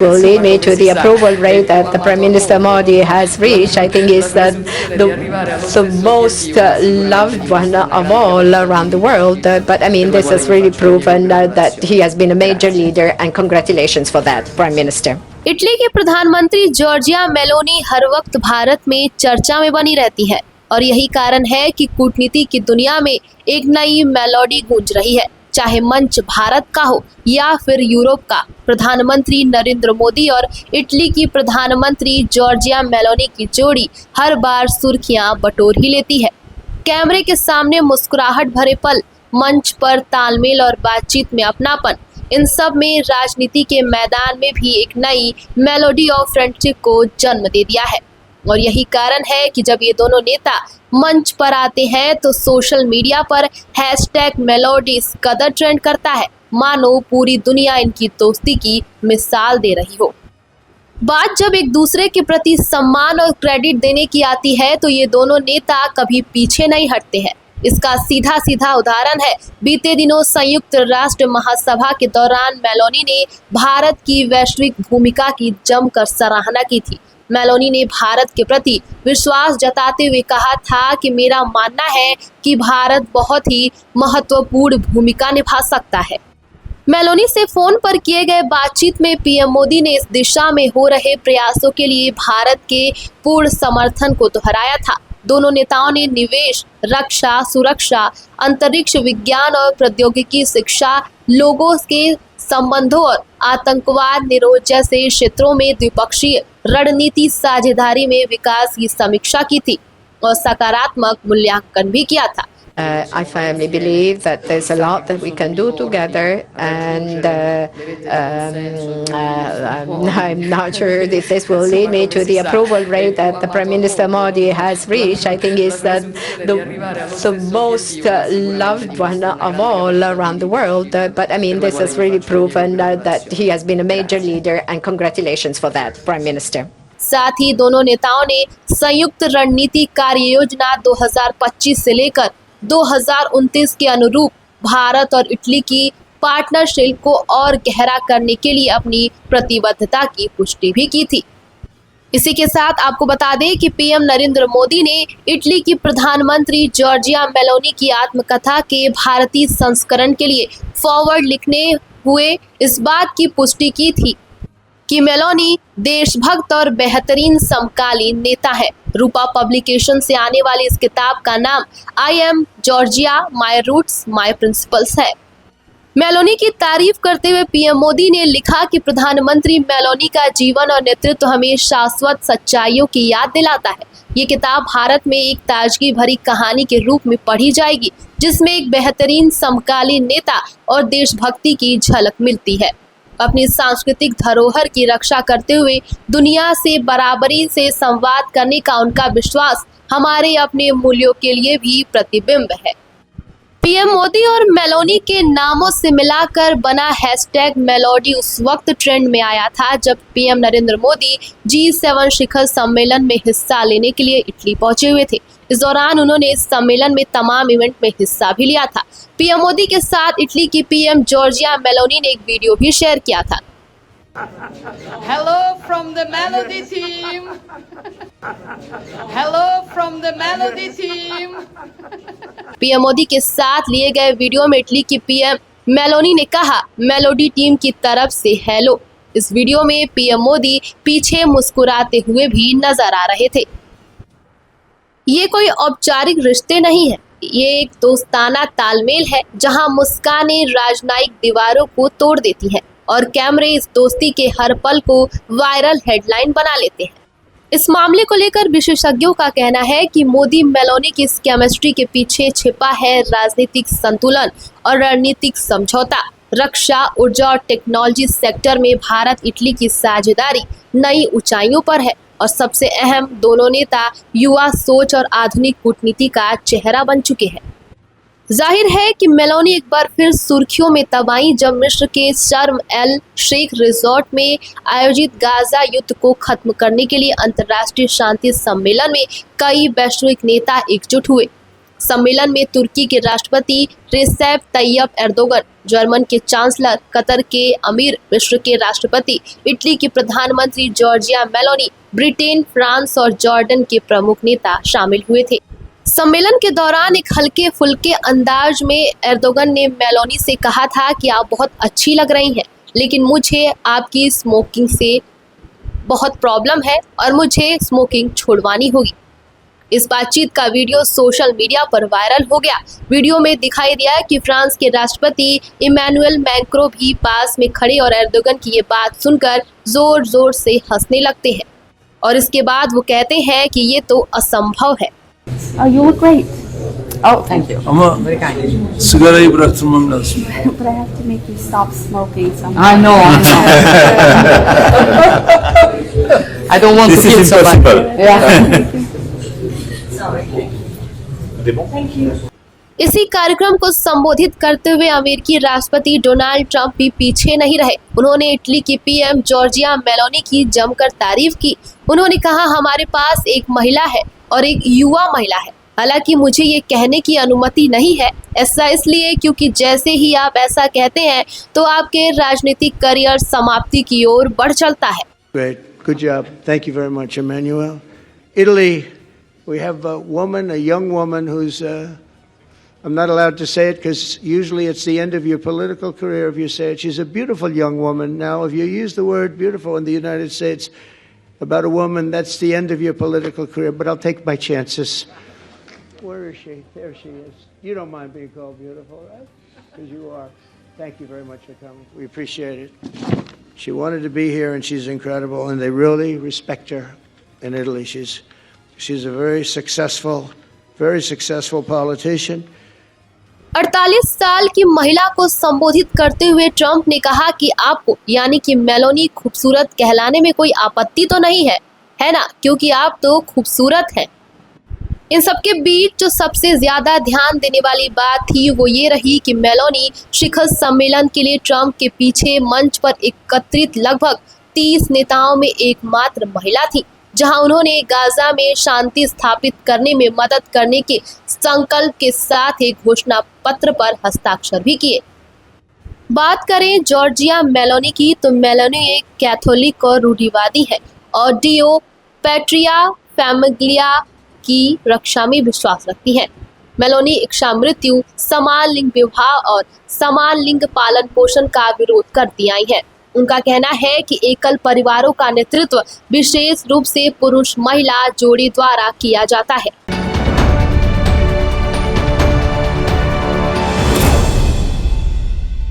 will lead me to the approval rate that the Prime Minister Modi has reached. I think is the most loved one of all around the world. But I mean, this has really proven that he has been a major leader, and congratulations for that, Prime Minister. Italy के प्रधानमंत्री Giorgia Meloni हर वक्त भारत में चर्चा में बनी रहती है और यही कारण है कि कूटनीति की दुनिया में एक नई मेलोडी गूंज रही है। चाहे मंच भारत का हो या फिर यूरोप का, प्रधानमंत्री नरेंद्र मोदी और इटली की प्रधानमंत्री जॉर्जिया मेलोनी की जोड़ी हर बार सुर्खियां बटोर ही लेती है। कैमरे के सामने मुस्कुराहट भरे पल, मंच पर तालमेल और बातचीत में अपनापन, इन सब में राजनीति के मैदान में भी एक नई मेलोडी ऑफ फ्रेंडशिप को जन्म दे दिया है। और यही कारण है कि जब ये दोनों नेता मंच पर आते हैं तो सोशल मीडिया पर हैशटैग मेलोडी इस कदर ट्रेंड करता है मानो पूरी दुनिया इनकी दोस्ती की मिसाल दे रही हो। बात जब एक दूसरे के प्रति सम्मान और क्रेडिट देने की आती है तो ये दोनों नेता कभी पीछे नहीं हटते हैं। इसका सीधा सीधा उदाहरण है बीते दिनों संयुक्त राष्ट्र महासभा के दौरान मेलोनी ने भारत की वैश्विक भूमिका की जमकर सराहना की थी। मेलोनी ने भारत के प्रति विश्वास जताते हुए कहा था कि मेरा मानना है कि भारत बहुत ही महत्वपूर्ण भूमिका निभा सकता है। मेलोनी से फोन पर किए गए बातचीत में पीएम मोदी ने इस दिशा में हो रहे प्रयासों के लिए भारत के पूर्ण समर्थन को दोहराया था। दोनों नेताओं ने निवेश, रक्षा, सुरक्षा, अंतरिक्ष विज्ञान और प्रौद्योगिकी, शिक्षा, लोगों के संबंधों और आतंकवाद निरोध जैसे क्षेत्रों में द्विपक्षीय रणनीति साझेदारी में विकास की समीक्षा की थी और सकारात्मक मूल्यांकन भी किया था। I firmly believe that there's a lot that we can do together, and I'm not sure if this will lead me to the approval rate that the Prime Minister Modi has reached. I think is the most loved one of all around the world. But I mean, this has really proven that he has been a major leader, and congratulations for that, Prime Minister. साथ ही दोनों नेताओं ने संयुक्त रणनीति कार्य योजना 2025 से लेकर 2029 के अनुरूप भारत और इटली की पार्टनरशिप को और गहरा करने के लिए अपनी प्रतिबद्धता की पुष्टि भी की थी। इसी के साथ आपको बता दें कि पीएम नरेंद्र मोदी ने इटली की प्रधानमंत्री जॉर्जिया मेलोनी की आत्मकथा के भारतीय संस्करण के लिए फॉरवर्ड लिखने हुए इस बात की पुष्टि की थी कि मेलोनी देशभक्त और बेहतरीन समकालीन नेता है। रूपा पब्लिकेशन से आने वाली इस किताब का नाम I am Giorgia, my roots my principles है। मेलोनी की तारीफ करते हुए पीएम मोदी ने लिखा कि प्रधानमंत्री मेलोनी का जीवन और नेतृत्व हमें शाश्वत सच्चाइयों की याद दिलाता है। ये किताब भारत में एक ताजगी भरी कहानी के रूप में पढ़ी जाएगी, जिसमें एक बेहतरीन समकालीन नेता और देशभक्ति की झलक मिलती है। अपनी सांस्कृतिक धरोहर की रक्षा करते हुए दुनिया से बराबरी से संवाद करने का उनका विश्वास हमारे अपने मूल्यों के लिए भी प्रतिबिंब है। पीएम मोदी और मेलोनी के नामों से मिलाकर बना हैशटैग मेलोडी उस वक्त ट्रेंड में आया था जब पीएम नरेंद्र मोदी G7 शिखर सम्मेलन में हिस्सा लेने के लिए इटली पहुंचे हुए थे। इस दौरान उन्होंने इस सम्मेलन में तमाम इवेंट में हिस्सा भी लिया था। पीएम मोदी के साथ इटली की पीएम जॉर्जिया मेलोनी ने एक वीडियो भी शेयर किया था। Hello from the Melody team. Hello from the Melody team. PM Modi के साथ लिए गए वीडियो में इटली की पीएम मेलोनी ने कहा, मेलोडी टीम की तरफ से हेलो। इस वीडियो में पीएम मोदी पीछे मुस्कुराते हुए भी नजर आ रहे थे। ये कोई औपचारिक रिश्ते नहीं है, ये एक दोस्ताना तालमेल है जहां मुस्कानें राजनयिक दीवारों को तोड़ देती हैं और कैमरे इस दोस्ती के हर पल को वायरल हेडलाइन बना लेते हैं। इस मामले को लेकर विशेषज्ञों का कहना है कि मोदी मेलोनी की इस केमिस्ट्री के पीछे छिपा है राजनीतिक संतुलन और रणनीतिक समझौता। रक्षा, ऊर्जा और टेक्नोलॉजी सेक्टर में भारत इटली की साझेदारी नई ऊंचाइयों पर है और सबसे अहम, दोनों नेता युवा सोच और आधुनिक कूटनीति का चेहरा बन चुके हैं। जाहिर है कि मेलोनी एक बार फिर सुर्खियों में तब आई जब मिस्र के शर्म एल शेख रिजॉर्ट में आयोजित गाजा युद्ध को खत्म करने के लिए अंतर्राष्ट्रीय शांति सम्मेलन में कई वैश्विक नेता एकजुट हुए। सम्मेलन में तुर्की के राष्ट्रपति रेसेप तैयब एर्दोगन, जर्मन के चांसलर, कतर के अमीर, मिस्र के राष्ट्रपति, इटली की प्रधानमंत्री जॉर्जिया मेलोनी, ब्रिटेन, फ्रांस और जॉर्डन के प्रमुख नेता शामिल हुए थे। सम्मेलन के दौरान एक हल्के फुल्के अंदाज में एर्दोगन ने मेलोनी से कहा था कि आप बहुत अच्छी लग रही हैं, लेकिन मुझे आपकी स्मोकिंग से बहुत प्रॉब्लम है और मुझे स्मोकिंग छुड़वानी होगी। इस बातचीत का वीडियो सोशल मीडिया पर वायरल हो गया। वीडियो में दिखाई दिया कि फ्रांस के राष्ट्रपति इमैनुअल मैक्रों भी पास में खड़े और एर्दोगन की ये बात सुनकर जोर जोर से हंसने लगते हैं और इसके बाद वो कहते हैं कि ये तो असंभव है। Oh, you look great. Oh, thank you. Ama Very kind. sigarayı bıraktırmam lazım. But I have to make you stop smoking somehow. I know. I don't want This to is feel so bad. impossible. Yeah. इसी कार्यक्रम को संबोधित करते हुए अमेरिकी राष्ट्रपति Donald Trump भी पीछे नहीं रहे। उन्होंने इटली की पीएम जॉर्जिया मेलोनी की जमकर तारीफ की। उन्होंने कहा, हमारे पास एक महिला है और एक युवा महिला है। हालांकि मुझे ये कहने की अनुमति नहीं है, ऐसा इसलिए क्योंकि जैसे ही आप ऐसा कहते हैं तो आपके राजनीतिक करियर समाप्ति की ओर बढ़ चलता है। Great. Good job. Thank you very much, Emmanuel. Italy, we have a woman, a young woman who's, I'm not allowed to say it because usually it's the end of your political career if you say it. She's a beautiful young woman. Now, if you use the word beautiful in the United States about a woman, that's the end of your political career, but I'll take my chances. Where is she? There she is. You don't mind being called beautiful, right? Because you are. Thank you very much for coming. We appreciate it. She wanted to be here, and she's incredible, and they really respect her in Italy. She's a very successful politician. 48 साल की महिला को संबोधित करते हुए Trump ने कहा कि आपको यानी कि मेलोनी खूबसूरत कहलाने में कोई आपत्ति तो नहीं है ना, क्योंकि आप तो खूबसूरत हैं। इन सबके बीच जो सबसे ज्यादा ध्यान देने वाली बात थी वो ये रही कि मेलोनी शिखर सम्मेलन के लिए ट्रंप के पीछे मंच पर एकत्रित लगभग 30 नेताओं में एकमात्र महिला थी, जहां उन्होंने गाजा में शांति स्थापित करने में मदद करने के संकल्प के साथ एक घोषणा पत्र पर हस्ताक्षर भी किए। बात करें जॉर्जिया मेलोनी की तो मेलोनी एक कैथोलिक और रूढ़िवादी है और डियो पैट्रिया फैमिलिया की रक्षा में विश्वास रखती हैं। मेलोनी इच्छा मृत्यु, समान लिंग विवाह और समान लिंग पालन पोषण का विरोध करती आई है। उनका कहना है कि एकल परिवारों का नेतृत्व विशेष रूप से पुरुष महिला जोड़ी द्वारा किया जाता है।